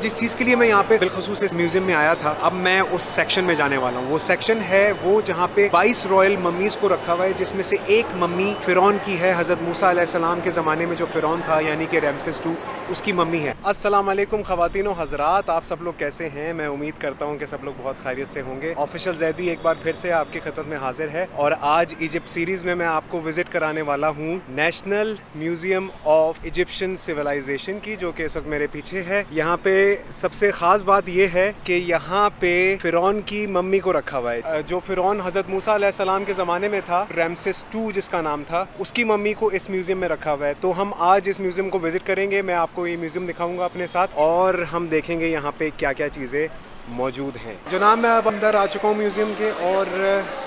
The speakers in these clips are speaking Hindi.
जिस चीज़ के लिए मैं यहाँ पे बिलखसूस इस म्यूजियम में आया था, अब मैं उस सेक्शन में जाने वाला हूँ। वो सेक्शन है वो जहाँ पे 22 रॉयल मम्मीज को रखा हुआ है, जिसमें से एक मम्मी फिरौन की है। हज़रत मूसा अलैहिस्सलाम के ज़माने में जो फिरौन था यानी कि रैमसेस II, उसकी मम्मी है। अस्सलाम वालेकुम ख़वातीन व हज़रात, आप सब लोग कैसे हैं? मैं उम्मीद करता हूँ कि सब लोग बहुत खैरियत से होंगे। ऑफिशियल ज़ैदी एक बार फिर से आपकी खिदमत में हाजिर है और आज इजिप्ट सीरीज़ में मैं आपको विजिट कराने वाला हूँ national museum of Egyptian civilisation की, जो कि इस वक्त मेरे पीछे है। यहाँ पे सबसे ख़ास बात यह है कि यहाँ पे फिरौन की मम्मी को रखा हुआ है। जो फिरौन हज़रत मूसा अलैहिस्सलाम के ज़माने में था, रैमसेस II जिसका नाम था, उसकी मम्मी को इस म्यूज़ियम में रखा हुआ है। तो हम आज इस म्यूज़ियम को विज़िट करेंगे। मैं आपको ये म्यूज़ियम दिखाऊंगा अपने साथ और हम देखेंगे यहाँ पे क्या क्या चीज़ें मौजूद हैं। जनाब, मैं अब अंदर आ चुका हूँ म्यूज़ियम के और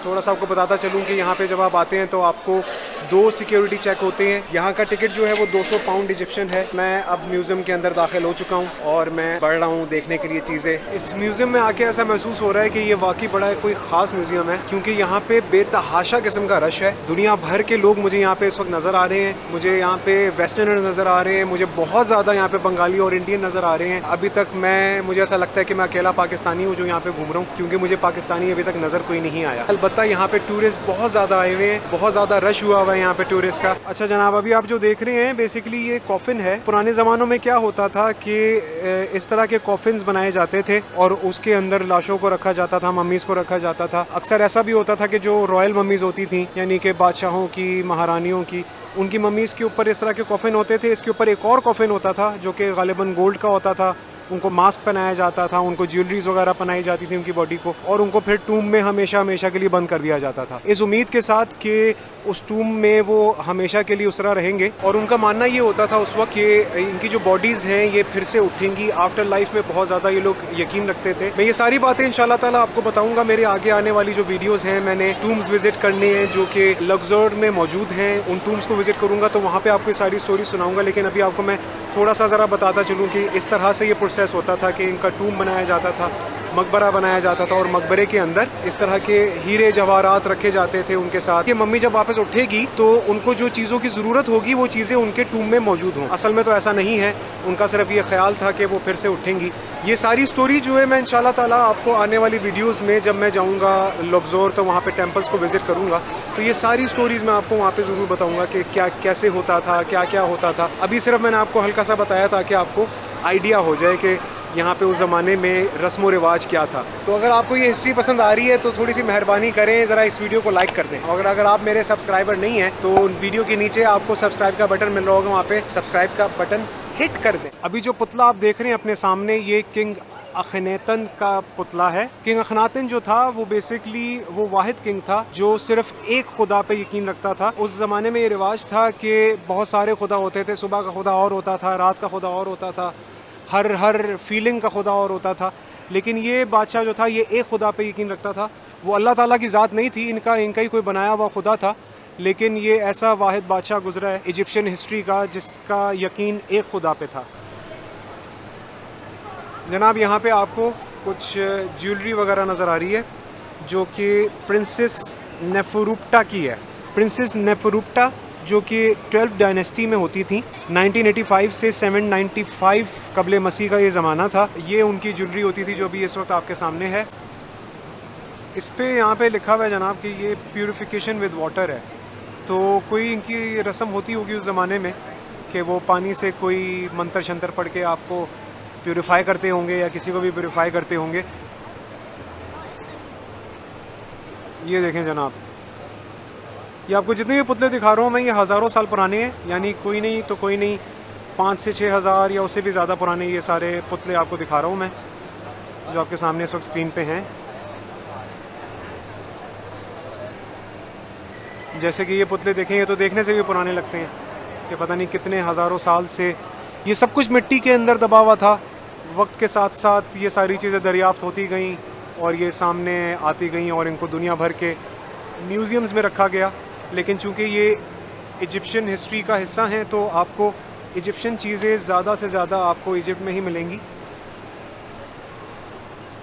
थोड़ा सा आपको बताता चलूँ कि यहाँ पे जब आप आते हैं तो आपको 2 सिक्योरिटी चेक होते हैं। यहाँ का टिकट जो है वो 200 पाउंड इजिप्शियन है। मैं अब म्यूज़ियम के अंदर दाखिल हो चुका हूँ और मैं बढ़ रहा हूँ देखने के लिए चीज़ें। इस म्यूज़ियम में आके ऐसा महसूस हो रहा है कि ये वाकई बड़ा कोई ख़ास म्यूज़ियम है, क्योंकि यहाँ पे बेतहाशा किस्म का रश है। दुनिया भर के लोग मुझे यहाँ पे इस वक्त नज़र आ रहे हैं। मुझे यहाँ पे वेस्टर्नर नज़र आ रहे हैं, मुझे बहुत ज़्यादा यहाँ पे बंगाली और इंडियन नज़र आ रहे हैं। अभी तक मुझे ऐसा लगता है कि मैं अकेला पाकिस्तानी हूँ जो यहाँ पे घूम रहा हूँ, क्योंकि मुझे पाकिस्तानी अभी तक नज़र कोई नहीं आया। अलबत्ता यहाँ पे टूरिस्ट बहुत ज़्यादा आए हुए हैं, बहुत ज़्यादा रश हुआ हुआ है यहाँ पे टूरिस्ट का। अच्छा जनाब, अभी आप जो देख रहे हैं बेसिकली ये कॉफिन है। पुराने ज़मानों में क्या होता था कि इस तरह के कॉफिन्स बनाए जाते थे और उसके अंदर लाशों को रखा जाता था, मम्मीज़ को रखा जाता था। अक्सर ऐसा भी होता था कि जो रॉयल मम्मीज़ होती थी यानी कि बादशाहों की, महारानियों की, उनकी मम्मीज़ के ऊपर इस तरह के कॉफिन होते थे। इसके ऊपर एक और कॉफिन होता था जो कि गालिबन गोल्ड का होता था। उनको मास्क पहनाया जाता था, उनको ज्वेलरीज वगैरह पहनाई जाती थी उनकी बॉडी को, और उनको फिर टूम में हमेशा हमेशा के लिए बंद कर दिया जाता था, इस उम्मीद के साथ कि उस टूम में वो हमेशा के लिए उस तरह रहेंगे। और उनका मानना ये होता था उस वक्त कि इनकी जो बॉडीज़ हैं ये फिर से उठेंगी आफ्टर लाइफ में। बहुत ज़्यादा ये लोग यकीन रखते थे। मैं ये सारी बातें इंशाल्लाह ताला आपको बताऊंगा मेरे आगे आने वाली जो वीडियोस हैं। मैंने टूम्स विजिट करने हैं जो कि लग्जर में मौजूद हैं। उन टूम्स को विजिट करूंगा तो वहाँ पे आपको सारी स्टोरी सुनाऊंगा। लेकिन अभी आपको मैं थोड़ा सा ज़रा बताता चलूँ कि इस तरह से ये प्रोसेस होता था कि इनका टूम बनाया जाता था, मकबरा बनाया जाता था, और मकबरे के अंदर इस तरह के हीरे जवाहरात रखे जाते थे उनके साथ। ये मम्मी जब वापस उठेगी तो उनको जो चीज़ों की ज़रूरत होगी वो चीज़ें उनके टूम में मौजूद हों। असल में तो ऐसा नहीं है, उनका सिर्फ ये ख्याल था कि वो फिर से उठेंगी। ये सारी स्टोरी जो है मैं इंशाल्लाह ताला आपको आने वाली वीडियोस में, जब मैं जाऊंगा लग्जर तो वहाँ पे टेंपल्स को विजिट करूंगा, तो ये सारी स्टोरीज़ मैं आपको वहाँ पे ज़रूर बताऊंगा कि क्या कैसे होता था, क्या क्या होता था। अभी सिर्फ मैंने आपको हल्का सा बताया ताकि आपको आइडिया हो जाए कि यहाँ पे उस ज़माने में रस्म व रिवाज क्या था। तो अगर आपको ये हिस्ट्री पसंद आ रही है तो थोड़ी सी मेहरबानी करें, ज़रा इस वीडियो को लाइक कर दें। और अगर आप मेरे सब्सक्राइबर नहीं हैं तो वीडियो के नीचे आपको सब्सक्राइब का बटन मिल रहा होगा, वहाँ पे सब्सक्राइब का बटन हिट कर दें। अभी जो पुतला आप देख रहे हैं अपने सामने, ये किंग अखनातन का पुतला है। किंग अखनातन जो था वो बेसिकली वो वाहिद किंग था जो सिर्फ एक खुदा पे यकीन रखता था। उस ज़माने में ये रिवाज था कि बहुत सारे खुदा होते थे। सुबह का खुदा और होता था, रात का खुदा और होता था, हर फीलिंग का खुदा और होता था। लेकिन ये बादशाह जो था ये एक खुदा पे यकीन रखता था। वो अल्लाह ताला की ज़ात नहीं थी, इनका ही कोई बनाया हुआ खुदा था। लेकिन ये ऐसा वाहिद बादशाह गुजरा है इजिप्शियन हिस्ट्री का जिसका यकीन एक खुदा पे था। जनाब, यहाँ पे आपको कुछ ज्वेलरी वगैरह नज़र आ रही है जो कि प्रिंसेस नेफरूप्टा की है। प्रिंसेस नेफरूप्टा जो कि 12th डायनेस्टी में होती थी। 1985 से 795 कबले मसीह का ये ज़माना था। ये उनकी ज्वेलरी होती थी जो भी इस वक्त आपके सामने है। इस पे यहाँ पे लिखा हुआ है जनाब कि ये प्यूरिफिकेशन विद वाटर है। तो कोई इनकी रस्म होती होगी उस ज़माने में कि वो पानी से कोई मंत्र शंतर पढ़ के आपको प्यूरिफाई करते होंगे या किसी को भी प्यूरिफाई करते होंगे। ये देखें जनाब, ये आपको जितने भी पुतले दिखा रहा हूँ मैं, ये हज़ारों साल पुराने हैं। यानी कोई नहीं तो कोई नहीं, 5 से 6 हज़ार या उससे भी ज़्यादा पुराने ये सारे पुतले आपको दिखा रहा हूँ मैं, जो आपके सामने इस वक्त स्क्रीन पे हैं। जैसे कि ये पुतले देखें, ये तो देखने से भी पुराने लगते हैं कि पता नहीं कितने हज़ारों साल से ये सब कुछ मिट्टी के अंदर दबा हुआ था। वक्त के साथ साथ ये सारी चीज़ें दरियाफ्त होती गईं और ये सामने आती गईं और इनको दुनिया भर के म्यूज़ियम्स में रखा गया। लेकिन चूँकि ये इजिप्शियन हिस्ट्री का हिस्सा हैं तो आपको इजिप्शियन चीज़ें ज़्यादा से ज़्यादा आपको इजिप्ट में ही मिलेंगी।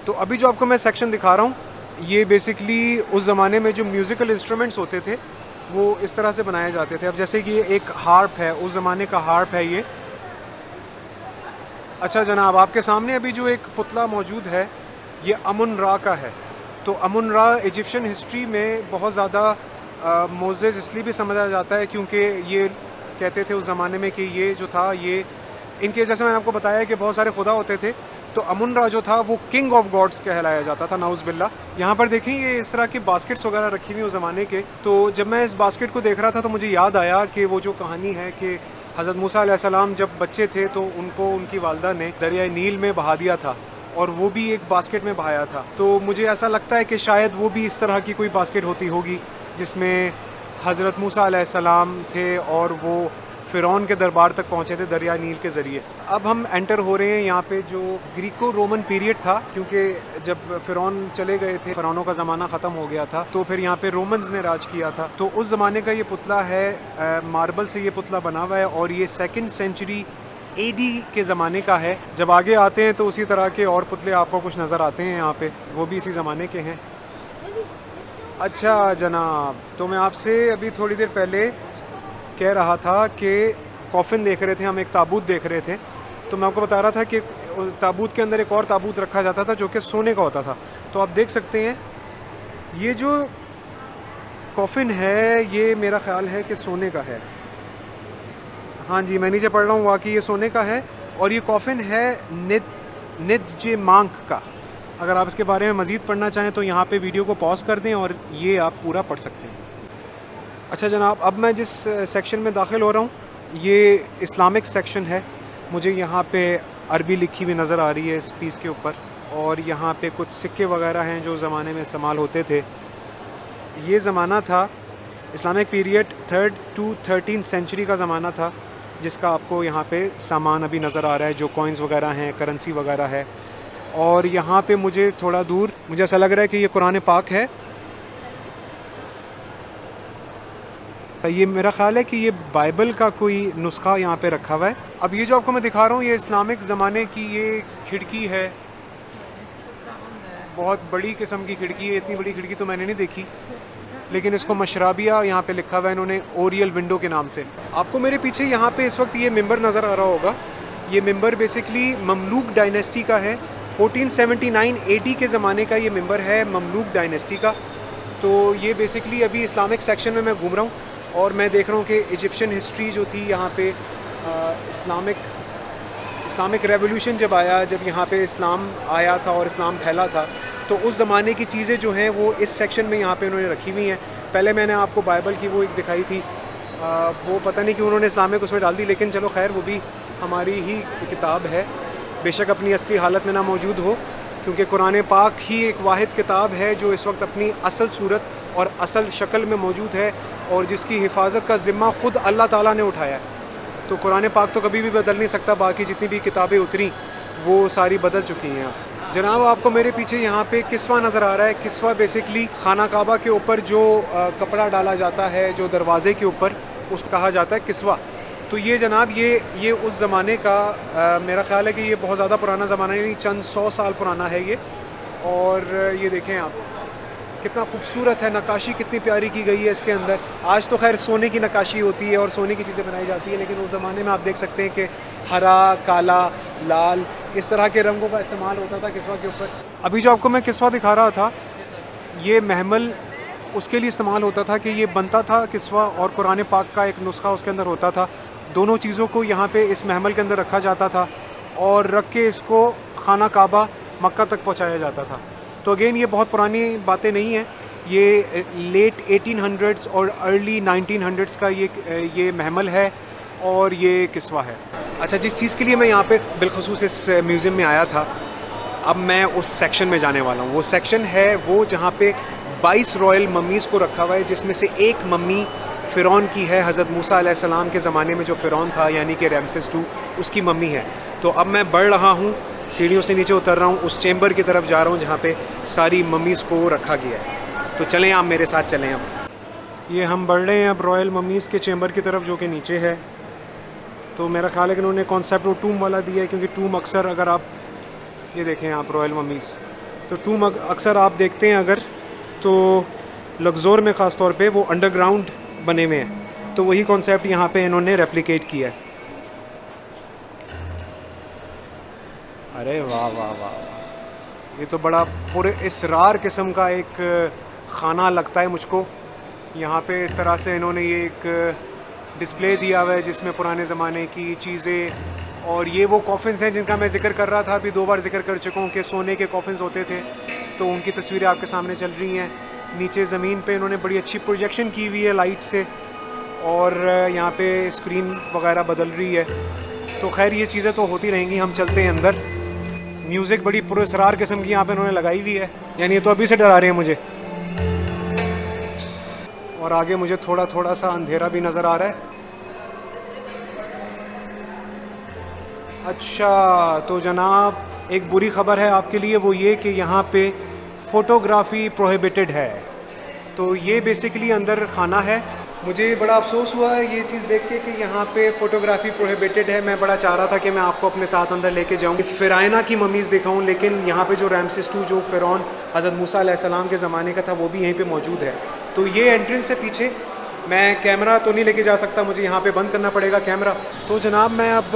तो अभी जो आपको मैं सेक्शन दिखा रहा हूँ, ये बेसिकली उस ज़माने में जो म्यूज़िकल इंस्ट्रूमेंट्स होते थे वो इस तरह से बनाए जाते थे। अब जैसे कि ये एक हार्प है, उस ज़माने का हार्प है ये। अच्छा जनाब, आपके सामने अभी जो एक पुतला मौजूद है ये अमुन रा का है। तो अमुन रा इजिप्शियन हिस्ट्री में बहुत ज़्यादा मोज़ेस इसलिए भी समझा जाता है क्योंकि ये कहते थे उस ज़माने में कि ये जो था ये इनके, जैसे मैंने आपको बताया कि बहुत सारे खुदा होते थे, तो अमुन रा जो था वो किंग ऑफ गॉड्स कहलाया जाता था, नाउज़ बिल्ला। यहाँ पर देखें ये इस तरह की बास्केट्स वगैरह रखी हुई उस ज़माने के। तो जब मैं इस बास्केट को देख रहा था तो मुझे याद आया कि वो जो कहानी है कि हज़रत मूसा अलैहिस्सलाम जब बच्चे थे तो उनको उनकी वालदा ने दरिया नील में बहा दिया था और वो भी एक बास्केट में बहाया था। तो मुझे ऐसा लगता है कि शायद वो भी इस तरह की कोई बास्केट होती होगी जिसमें हज़रत मूसा अलैहिस्सलाम थे और वो फ़िरौन के दरबार तक पहुँचे थे दरिया नील के ज़रिए। अब हम एंटर हो रहे हैं यहाँ पे जो ग्रीको रोमन पीरियड था, क्योंकि जब फ़िरौन चले गए थे, फ़िरौनों का ज़माना ख़त्म हो गया था, तो फिर यहाँ पे रोमन्स ने राज किया था। तो उस ज़माने का ये पुतला है, मार्बल से ये पुतला बना हुआ है और ये 2nd सेंचुरी AD के ज़माने का है। जब आगे आते हैं तो उसी तरह के और पुतले आपको कुछ नज़र आते हैं यहाँ पे, वो भी इसी ज़माने के हैं। अच्छा जनाब, तो मैं आपसे अभी थोड़ी देर पहले कह रहा था कि कॉफ़िन देख रहे थे हम, एक ताबूत देख रहे थे, तो मैं आपको बता रहा था कि ताबूत के अंदर एक और ताबूत रखा जाता था जो कि सोने का होता था। तो आप देख सकते हैं ये जो कॉफ़िन है ये मेरा ख़्याल है कि सोने का है। हाँ जी, मैं नीचे पढ़ रहा हूँ, वाकई ये सोने का है और ये कॉफ़िन है निदजेमांक का। अगर आप इसके बारे में मज़ीद पढ़ना चाहें तो यहाँ पे वीडियो को पॉज कर दें और ये आप पूरा पढ़ सकते हैं। अच्छा जनाब, अब मैं जिस सेक्शन में दाखिल हो रहा हूँ ये इस्लामिक सेक्शन है। मुझे यहाँ पे अरबी लिखी हुई नज़र आ रही है इस पीस के ऊपर, और यहाँ पे कुछ सिक्के वगैरह हैं जो ज़माने में इस्तेमाल होते थे। ये ज़माना था Islamic period 3rd to 13th century का ज़माना था, जिसका आपको यहाँ पे सामान अभी नज़र आ रहा है, जो कॉइन्स वगैरह हैं, करेंसी वगैरह है। और यहाँ पे मुझे थोड़ा दूर मुझे ऐसा लग रहा है कि ये कुरान पाक है। ये मेरा ख़्याल है कि ये बाइबल का कोई नुस्खा यहाँ पे रखा हुआ है। अब ये जो आपको मैं दिखा रहा हूँ ये इस्लामिक ज़माने की ये खिड़की है, बहुत बड़ी किस्म की खिड़की है। इतनी बड़ी खिड़की तो मैंने नहीं देखी, लेकिन इसको मशराबिया यहाँ पे लिखा हुआ है इन्होंने, ओरियल विंडो के नाम से। आपको मेरे पीछे यहाँ पे इस वक्त ये मिंबर नज़र आ रहा होगा। ये मिंबर बेसिकली ममलूक डायनेस्टी का है। 1479 AD के ज़माने का ये मिंबर है, ममलूक डायनेस्टी का। तो ये बेसिकली अभी इस्लामिक सेक्शन में मैं घूम रहा हूँ और मैं देख रहा हूँ कि इजिप्शियन हिस्ट्री जो थी यहाँ पे, इस्लामिक रेवोल्यूशन जब आया, जब यहाँ पे इस्लाम आया था और इस्लाम फैला था, तो उस ज़माने की चीज़ें जो हैं वो इस सेक्शन में यहाँ पे उन्होंने रखी हुई हैं। पहले मैंने आपको बाइबल की वो एक दिखाई थी, वो पता नहीं क्यों उन्होंने इस्लामिक उसमें डाल दी, लेकिन चलो खैर वो भी हमारी ही किताब है, बेशक अपनी असली हालत में ना मौजूद हो, क्योंकि कुरान पाक ही एक वाहिद किताब है जो इस वक्त अपनी असल सूरत और असल शक्ल में मौजूद है और जिसकी हिफाजत का ज़िम्मा ख़ुद अल्लाह ताला ने उठाया है। तो कुरान पाक तो कभी भी बदल नहीं सकता, बाकी जितनी भी किताबें उतरी वो सारी बदल चुकी हैं। जनाब, आपको मेरे पीछे यहाँ पे किस्वा नज़र आ रहा है। किस्वा बेसिकली खाना काबा के ऊपर जो कपड़ा डाला जाता है, जो दरवाज़े के ऊपर, उसको कहा जाता है किस्वा। तो ये जनाब ये उस ज़माने का मेरा ख़्याल है कि ये बहुत ज़्यादा पुराना ज़माना नहीं, चंद 100 साल पुराना है ये। और ये देखें आप कितना खूबसूरत है, नक्काशी कितनी प्यारी की गई है इसके अंदर। आज तो खैर सोने की नक्काशी होती है और सोने की चीज़ें बनाई जाती है, लेकिन उस ज़माने में आप देख सकते हैं कि हरा, काला, लाल, इस तरह के रंगों का इस्तेमाल होता था किस्वा के ऊपर। अभी जो आपको मैं किस्वा दिखा रहा था, ये महमल उसके लिए इस्तेमाल होता था कि ये बनता था किस्वा, और कुरान पाक का एक नुस्खा उसके अंदर होता था। दोनों चीज़ों को यहाँ पे इस महमल के अंदर रखा जाता था और रख के इसको खाना काबा मक्का तक पहुँचाया जाता था। तो अगेन ये बहुत पुरानी बातें नहीं हैं, ये लेट 1800s और अर्ली 1900s का ये महमल है और ये किस्वा है। अच्छा, जिस चीज़ के लिए मैं यहाँ पे बिलखसूस इस म्यूज़ियम में आया था, अब मैं उस सेक्शन में जाने वाला हूँ। वो सेक्शन है वो जहाँ पे 22 रॉयल मम्मीज़ को रखा हुआ है, जिसमें से एक मम्मी फ़िरौन की है। हज़रत मूसा अलैहिस्सलाम के ज़माने में जो फ़िरौन था, यानी कि रैमसेस II, उसकी मम्मी है। तो अब मैं बढ़ रहा हूँ, सीढ़ियों से नीचे उतर रहा हूँ, उस चेंबर की तरफ जा रहा हूँ जहाँ पे सारी मम्मीज़ को रखा गया है। तो चलें आप मेरे साथ चलें। अब ये हम बढ़ रहे हैं अब रॉयल मम्मीज़ के चेंबर की तरफ, जो कि नीचे है। तो मेरा ख्याल है कि उन्होंने कॉन्सेप्ट वो टूम वाला दिया है, क्योंकि टूम अक्सर, अगर आप ये देखें आप रॉयल मम्मीज़, तो टूम अक्सर आप देखते हैं अगर, तो लग्ज़ोर में ख़ास तौर पे वो अंडरग्राउंड बने हुए हैं। तो वही कॉन्सेप्ट यहाँ पे इन्होंने रेप्लिकेट किया है। अरे वाह वाह वाह वाह, ये तो बड़ा पूरे इसरार किस्म का एक खाना लगता है मुझको। यहाँ पे इस तरह से इन्होंने ये एक डिस्प्ले दिया हुआ है जिसमें पुराने ज़माने की चीज़ें, और ये वो कॉफ़िन्स हैं जिनका मैं ज़िक्र कर रहा था, अभी 2 बार ज़िक्र कर चुका हूँ कि सोने के कॉफ़िन्स होते थे, तो उनकी तस्वीरें आपके सामने चल रही हैं। नीचे ज़मीन पे इन्होंने बड़ी अच्छी प्रोजेक्शन की हुई है लाइट से, और यहाँ पे स्क्रीन वगैरह बदल रही है। तो खैर ये चीज़ें तो होती रहेंगी, हम चलते हैं अंदर। म्यूज़िक बड़ी पुरअसरार किस्म की यहाँ पे इन्होंने लगाई हुई है, यानी ये तो अभी से डरा रहे हैं मुझे। और आगे मुझे थोड़ा थोड़ा सा अंधेरा भी नज़र आ रहा है। अच्छा, तो जनाब एक बुरी खबर है आपके लिए, वो ये कि यहाँ पे फ़ोटोग्राफ़ी प्रोहिबिटेड है। तो ये बेसिकली अंदर खाना है। मुझे बड़ा अफसोस हुआ है ये चीज़ देख के कि यहाँ पे फ़ोटोग्राफ़ी प्रोहिबिटेड है। मैं बड़ा चाह रहा था कि मैं आपको अपने साथ अंदर लेके जाऊँ, फ़िरायना की ममीज़ दिखाऊँ, लेकिन यहाँ पे जो रैमसेस II जो फ़िरौन हज़रत मूसा अलैहिस्सलाम के ज़माने का था वो भी यहीं पे मौजूद है। तो ये एंट्रेंस है पीछे। मैं कैमरा तो नहीं लेके जा सकता, मुझे यहाँ पे बंद करना पड़ेगा कैमरा। तो जनाब मैं अब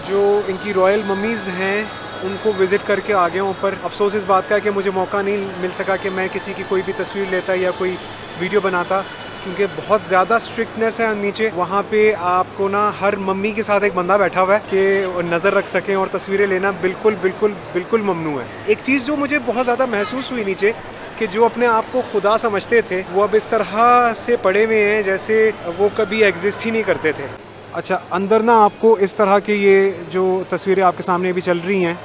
जो इनकी रॉयल ममीज़ हैं उनको विज़िट करके आ गया हूँ ऊपर। अफसोस इस बात का है कि मुझे मौका नहीं मिल सका कि मैं किसी की कोई भी तस्वीर लेता या कोई वीडियो बनाता, क्योंकि बहुत ज़्यादा स्ट्रिक्टनेस है नीचे। वहाँ पे आपको ना हर मम्मी के साथ एक बंदा बैठा हुआ है कि नज़र रख सकें, और तस्वीरें लेना बिल्कुल बिल्कुल बिल्कुल ममनू है। एक चीज़ जो मुझे बहुत ज़्यादा महसूस हुई नीचे, कि जो अपने आप को खुदा समझते थे वो अब इस तरह से पड़े हुए हैं जैसे वो कभी एग्जिस्ट ही नहीं करते थे। अच्छा, अंदर ना आपको इस तरह के ये जो तस्वीरें आपके सामने भी चल रही हैं,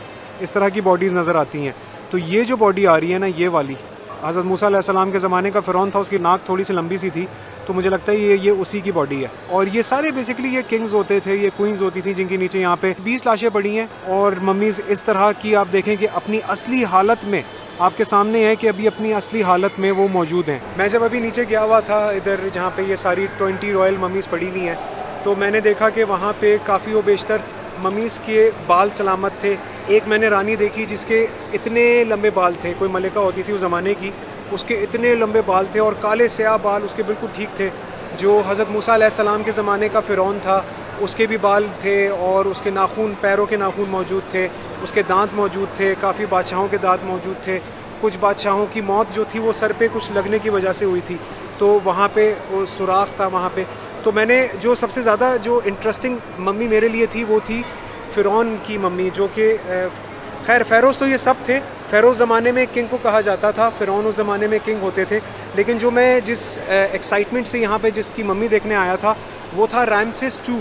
इस तरह की बॉडीज़ नज़र आती हैं। तो ये जो बॉडी आ रही है ना, ये वाली हज़रत मूसा अलैहिस्सलाम के ज़माने का फ़िरौन था, उसकी नाक थोड़ी सी लंबी सी थी, तो मुझे लगता है ये उसी की बॉडी है। और ये सारे बेसिकली ये किंग्स होते थे, ये क्वींस होती थी, जिनके नीचे यहाँ पे 20 लाशें पड़ी हैं। और मम्मीज़ इस तरह की आप देखें कि अपनी असली हालत में आपके सामने है कि अभी अपनी असली हालत में वो मौजूद हैं। मैं जब अभी नीचे गया हुआ था इधर जहाँ पे ये सारी 20 रॉयल मम्मीज़ पड़ी हुई हैं, तो मैंने देखा कि वहाँ पे काफ़ी व बेशतर मम्मीज़ के बाल सलामत थे। एक मैंने रानी देखी जिसके इतने लंबे बाल थे, कोई मलिका होती थी उस ज़माने की, उसके इतने लंबे बाल थे और काले स्याह बाल उसके बिल्कुल ठीक थे। जो हज़रत मूसा अलैहिस्सलाम के ज़माने का फ़िरौन था उसके भी बाल थे, और उसके नाखून, पैरों के नाखून मौजूद थे, उसके दांत मौजूद थे, काफ़ी बादशाहों के दांत मौजूद थे। कुछ बादशाहों की मौत जो थी वो सर पे कुछ लगने की वजह से हुई थी, तो वहाँ पे वो सुराख था वहाँ पे। तो मैंने जो सबसे ज़्यादा जो इंटरेस्टिंग मम्मी मेरे लिए थी वो थी फ़िरौन की मम्मी, जो कि खैर फ़ेरोज़ तो ये सब थे। फ़ेरोज़ ज़माने में किंग को कहा जाता था, फ़िरौन उस ज़माने में किंग होते थे। लेकिन जो मैं जिस एक्साइटमेंट से यहाँ पे जिसकी मम्मी देखने आया था वो था रैमसेस II।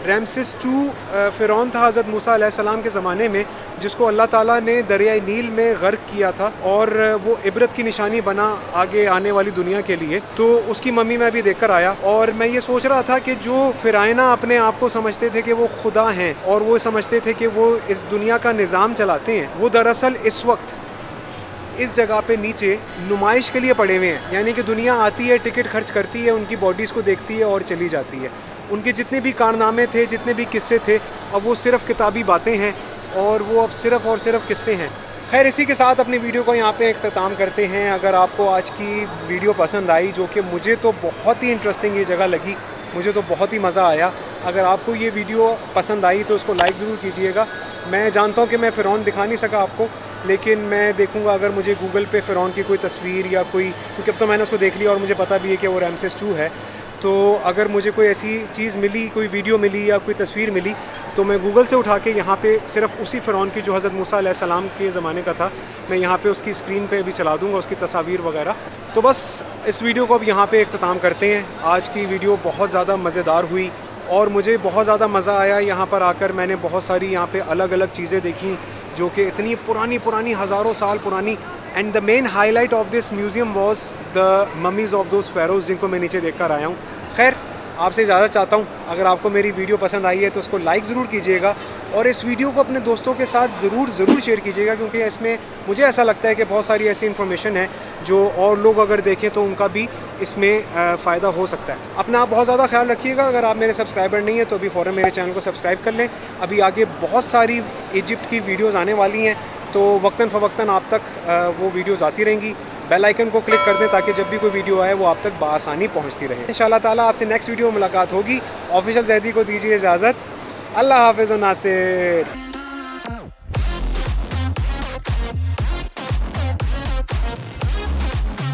रैमसेस II फ़िरौन था हज़रत मूसा अलैहिस्सलाम के ज़माने में, जिसको अल्लाह ताला ने दरियाए नील में गर्क किया था, और वो इबरत की निशानी बना आगे आने वाली दुनिया के लिए। तो उसकी मम्मी मैं भी देखकर आया, और मैं ये सोच रहा था कि जो फ़िरायना अपने आप को समझते थे कि वो खुदा हैं और वो समझते थे कि वो इस दुनिया का निज़ाम चलाते हैं, वो दरअसल इस वक्त इस जगह पे नीचे नुमाइश के लिए पड़े हुए हैं। यानी कि दुनिया आती है, टिकट खर्च करती है, उनकी बॉडीज़ को देखती है और चली जाती है। उनके जितने भी कारनामे थे, जितने भी किस्से थे, अब वो सिर्फ़ किताबी बातें हैं, और वो अब सिर्फ़ और सिर्फ किस्से हैं। खैर, इसी के साथ अपनी वीडियो को यहाँ पे इख्तिताम करते हैं। अगर आपको आज की वीडियो पसंद आई, जो कि मुझे तो बहुत ही इंटरेस्टिंग ये जगह लगी, मुझे तो बहुत ही मज़ा आया, अगर आपको ये वीडियो पसंद आई तो उसको लाइक ज़रूर कीजिएगा। मैं जानता हूँ कि मैं फ़िरौन दिखा नहीं सका आपको, लेकिन मैं देखूंगा अगर मुझे गूगल पे फ़िरौन की कोई तस्वीर या कोई, क्योंकि अब तो मैंने उसको देख लिया और मुझे पता भी है कि वो रैमसेस II है, तो अगर मुझे कोई ऐसी चीज़ मिली, कोई वीडियो मिली या कोई तस्वीर मिली, तो मैं गूगल से उठा के यहाँ पे सिर्फ उसी फ़िरौन की जो हज़रत मूसा अलैहिस्सलाम के ज़माने का था, मैं यहाँ पे उसकी स्क्रीन पे भी चला दूँगा उसकी तस्वीर वगैरह। तो बस इस वीडियो को अब यहाँ पे इख्तिताम करते हैं। आज की वीडियो बहुत ज़्यादा मज़ेदार हुई और मुझे बहुत ज़्यादा मज़ा आया यहाँ पर आकर। मैंने बहुत सारी यहाँ पे अलग अलग चीज़ें देखी जो कि इतनी पुरानी हज़ारों साल पुरानी। And the main highlight of this museum was the mummies of those Feroze, जिनको मैं नीचे देख कर आया हूँ। खैर, आपसे इजाज़त चाहता हूँ। अगर आपको मेरी वीडियो पसंद आई है तो उसको लाइक ज़रूर कीजिएगा, और इस वीडियो को अपने दोस्तों के साथ ज़रूर शेयर कीजिएगा, क्योंकि इसमें मुझे ऐसा लगता है कि बहुत सारी ऐसी इन्फॉर्मेशन है जो और लोग अगर देखें तो उनका भी इसमें फ़ायदा हो सकता है। अपना आप बहुत ज़्यादा ख्याल रखिएगा। अगर आप मेरे सब्सक्राइबर नहीं हैं तो अभी फ़ौरन मेरे चैनल को सब्सक्राइब कर लें। अभी आगे बहुत सारी इजिप्ट की वीडियोज़ आने वाली हैं, तो वक्तन फ़वक्तन आप तक वो वीडियोज़ आती रहेंगी। बेल आइकन को क्लिक कर दें ताकि जब भी कोई वीडियो आए वो आप तक बआसानी पहुंचती रहे। इंशाअल्लाह ताला आपसे नेक्स्ट वीडियो में मुलाकात होगी। ऑफिशियल ज़ैदी को दीजिए इजाज़त। अल्लाह हाफ़िज़ व नासिर।